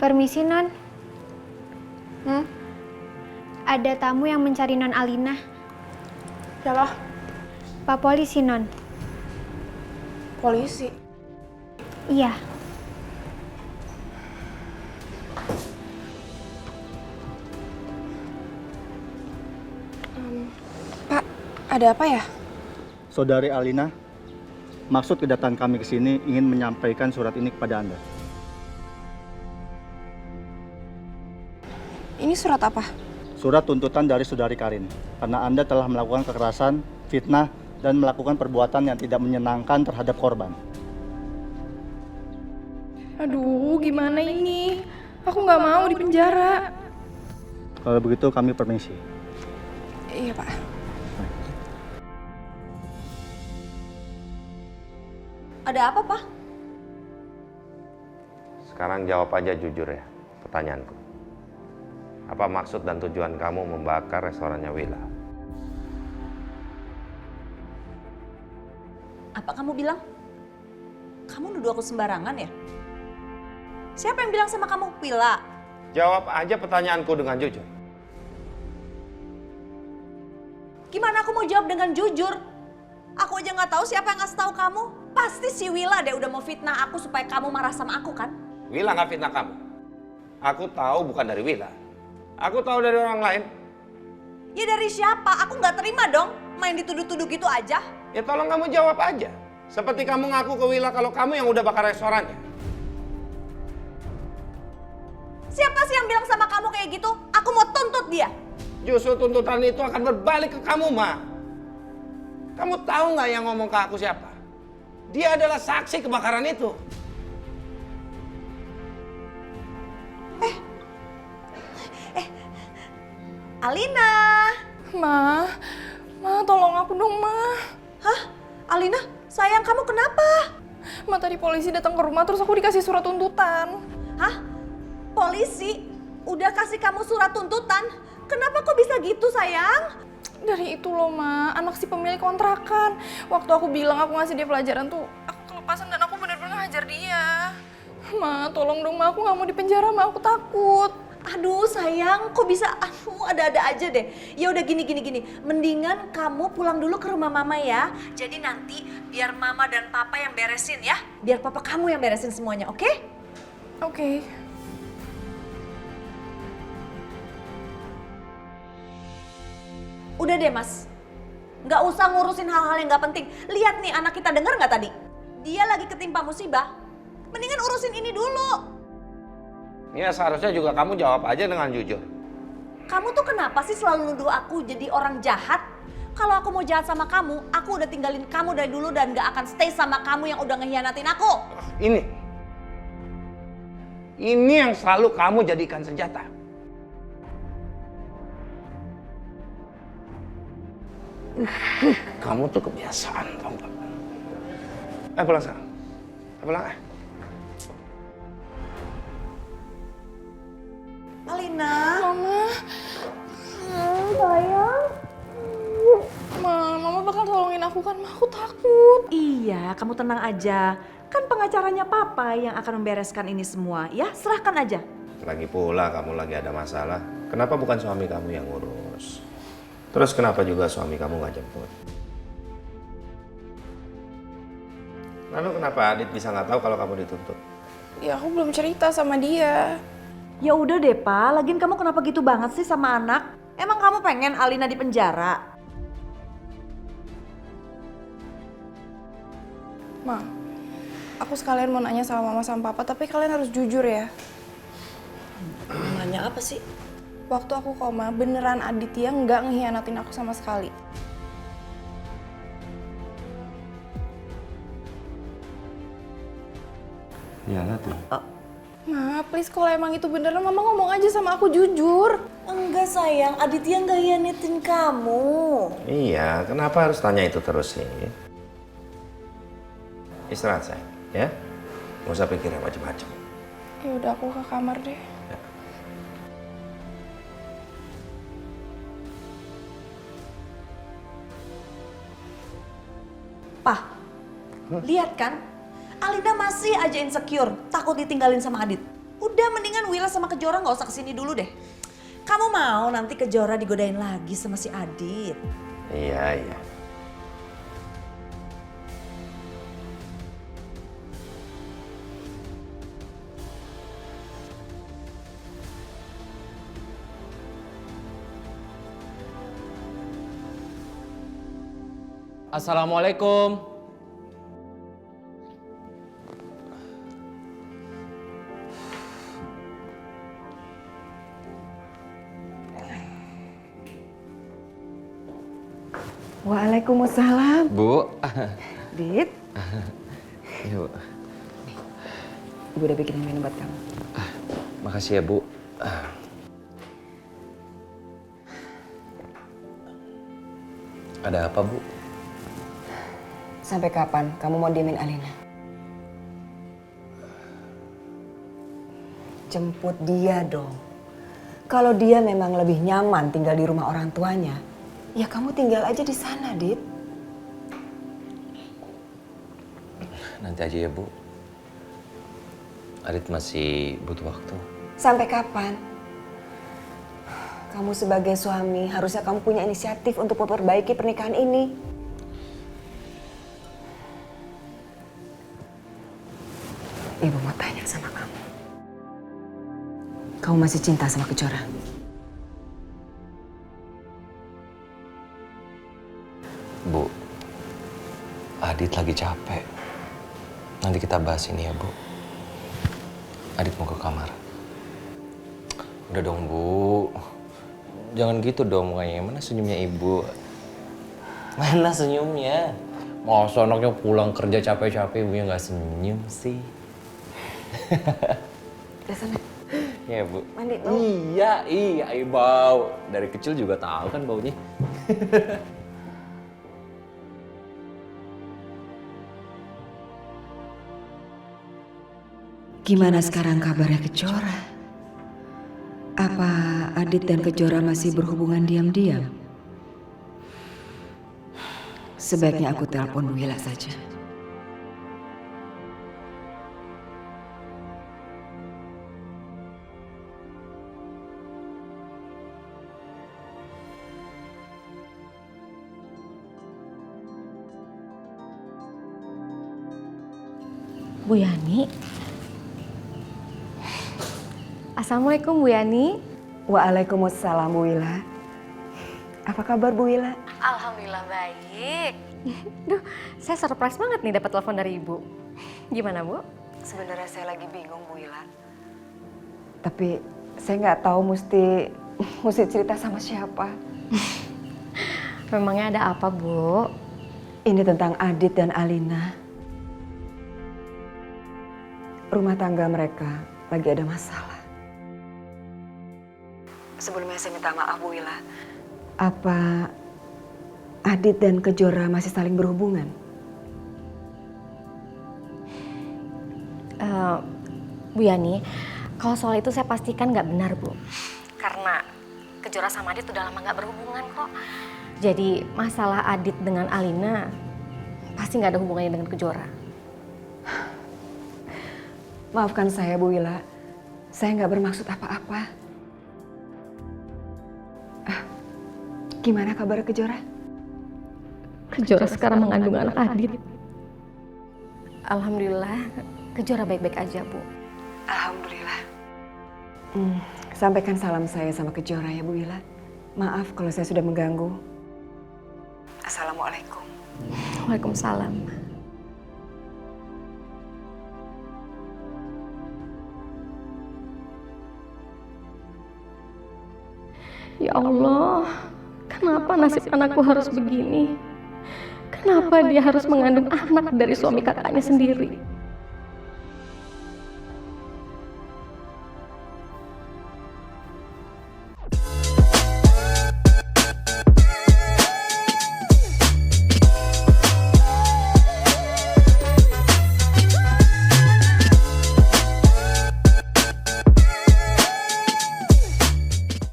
Permisi, Non. Hmm? Ada tamu yang mencari Non Alina. Siapa? Pak Polisi, Non. Polisi. Iya. Pak, ada apa ya? Saudari Alina, maksud kedatangan kami ke sini ingin menyampaikan surat ini kepada Anda. Ini surat apa? Surat tuntutan dari Saudari Karin, karena Anda telah melakukan kekerasan, fitnah, dan melakukan perbuatan yang tidak menyenangkan terhadap korban. Aduh, gimana ini? Aku nggak mau di penjara. Kalau begitu kami permisi. Iya, Pak. Ada apa, Pak? Sekarang jawab aja jujur ya pertanyaanku. Apa maksud dan tujuan kamu membakar restorannya Willa? Apa kamu bilang? Kamu nuduh aku sembarangan ya? Siapa yang bilang sama kamu, Willa? Jawab aja pertanyaanku dengan jujur. Gimana aku mau jawab dengan jujur? Aku aja nggak tahu siapa yang ngasih tahu kamu. Pasti si Willa deh udah mau fitnah aku supaya kamu marah sama aku kan? Willa nggak fitnah kamu. Aku tahu bukan dari Willa. Aku tahu dari orang lain. Ya dari siapa? Aku nggak terima dong main dituduh-tuduh gitu aja. Ya tolong kamu jawab aja. Seperti kamu ngaku ke Willa kalau kamu yang udah bakar restorannya. Siapa sih yang bilang sama kamu kayak gitu? Aku mau tuntut dia. Justru tuntutan itu akan berbalik ke kamu, Ma. Kamu tahu nggak yang ngomong ke aku siapa? Dia adalah saksi kebakaran itu. Alina. Ma, tolong aku dong, Ma. Hah? Alina, sayang kamu kenapa? Ma, tadi polisi datang ke rumah terus aku dikasih surat tuntutan. Hah? Polisi? Udah kasih kamu surat tuntutan? Kenapa kok bisa gitu, sayang? Dari itu loh, Ma, anak si pemilik kontrakan. Waktu aku bilang aku ngasih dia pelajaran tuh, aku kelepasan dan aku benar-benar ngajar dia. Ma, tolong dong, Ma, aku nggak mau di penjara, Ma, aku takut. Aduh sayang, kok bisa ada-ada aja deh. Ya udah gini. Mendingan kamu pulang dulu ke rumah mama ya. Jadi nanti biar mama dan papa yang beresin ya. Biar papa kamu yang beresin semuanya, oke? Oke. Udah deh mas. Nggak usah ngurusin hal-hal yang nggak penting. Lihat nih anak kita denger nggak tadi? Dia lagi ketimpa musibah. Mendingan urusin ini dulu. Ya seharusnya juga kamu jawab aja dengan jujur. Kamu tuh kenapa sih selalu nuduh aku jadi orang jahat? Kalau aku mau jahat sama kamu, aku udah tinggalin kamu dari dulu dan gak akan stay sama kamu yang udah ngehianatin aku. Ini yang selalu kamu jadikan senjata. Kamu tuh kebiasaan, tau gak? Pulang sekarang. Pulang. Alina. Mama. Sayang. Mama bakal tolongin aku kan, Ma, aku takut. Iya, kamu tenang aja. Kan pengacaranya papa yang akan membereskan ini semua. Ya, serahkan aja. Lagi pula kamu lagi ada masalah. Kenapa bukan suami kamu yang ngurus? Terus kenapa juga suami kamu gak jemput? Lalu kenapa Adit bisa nggak tahu kalau kamu dituntut? Ya aku belum cerita sama dia. Ya udah deh, Pa. Lagian kamu kenapa gitu banget sih sama anak? Emang kamu pengen Alina di penjara? Ma, aku sekalian mau nanya sama Mama sama Papa, tapi kalian harus jujur ya. Nanya apa sih? Waktu aku koma, beneran Aditya nggak ngehianatin aku sama sekali. Iyalah tuh. Ma, please kalau emang itu beneran, Mama ngomong aja sama aku jujur. Enggak sayang, Aditya nggak hianatin kamu. Iya, kenapa harus tanya itu terus sih? Istirahat sayang, ya? Nggak usah pikirin macam-macam. Ya udah aku ke kamar deh. Pah, lihat kan? Alina masih aja insecure, takut ditinggalin sama Adit. Udah mendingan Willa sama Kejora nggak usah kesini dulu deh. Kamu mau nanti Kejora digodain lagi sama si Adit? Iya, iya. Assalamualaikum. Waalaikumsalam. Bu. Dit, Iya, Bu. Ibu udah bikinin minum buat kamu. Makasih ya, Bu. Ada apa, Bu? Sampai kapan kamu mau diemin Alina? Jemput dia dong. Kalau dia memang lebih nyaman tinggal di rumah orang tuanya, ya kamu tinggal aja di sana, Dit. Nanti aja ya, Bu. Adit masih butuh waktu. Sampai kapan? Kamu sebagai suami harusnya kamu punya inisiatif untuk memperbaiki pernikahan ini. Ibu mau tanya sama kamu. Kamu masih cinta sama Kejora? Bu, Adit lagi capek. Nanti kita bahas ini ya, Bu. Adit mau ke kamar. Udah dong, Bu. Jangan gitu dong mukanya. Mana senyumnya Ibu? Mana senyumnya? Masa anaknya pulang kerja capek-capek, Ibunya nggak senyum sih? Udah sana. Ya, Bu. Mandi, bau. Iya, bau. Dari kecil juga tahu kan baunya. Gimana sekarang kabarnya Kejora? Apa Adit dan Kejora masih berhubungan diam-diam? Sebaiknya aku telepon Bu Willa saja. Bu Yani. Assalamualaikum Bu Yani. Waalaikumsalam Bu Willa. Apa kabar Bu Willa? Alhamdulillah baik. Duh, saya surprise banget nih dapat telepon dari Ibu. Gimana Bu? Sebenarnya saya lagi bingung Bu Willa. Tapi saya nggak tahu mesti cerita sama siapa. Memangnya ada apa Bu? Ini tentang Adit dan Alina. Rumah tangga mereka lagi ada masalah. Sebelumnya saya minta maaf Bu Willa. Apa Adit dan Kejora masih saling berhubungan? Bu Yani, kalau soal itu saya pastikan nggak benar Bu. Karena Kejora sama Adit udah lama nggak berhubungan kok. Jadi masalah Adit dengan Alina pasti nggak ada hubungannya dengan Kejora. Maafkan saya Bu Willa, saya nggak bermaksud apa-apa. Gimana kabar Kejora? Kejora sekarang mengandung anak Adit. Alhamdulillah, Kejora baik-baik aja Bu. Alhamdulillah. Sampaikan salam saya sama Kejora ya Bu Willa. Maaf kalau saya sudah mengganggu. Assalamualaikum. Waalaikumsalam. Ya Allah, kenapa nasib anakku harus begini? Kenapa dia harus mengandung anak dari suami kakaknya sendiri?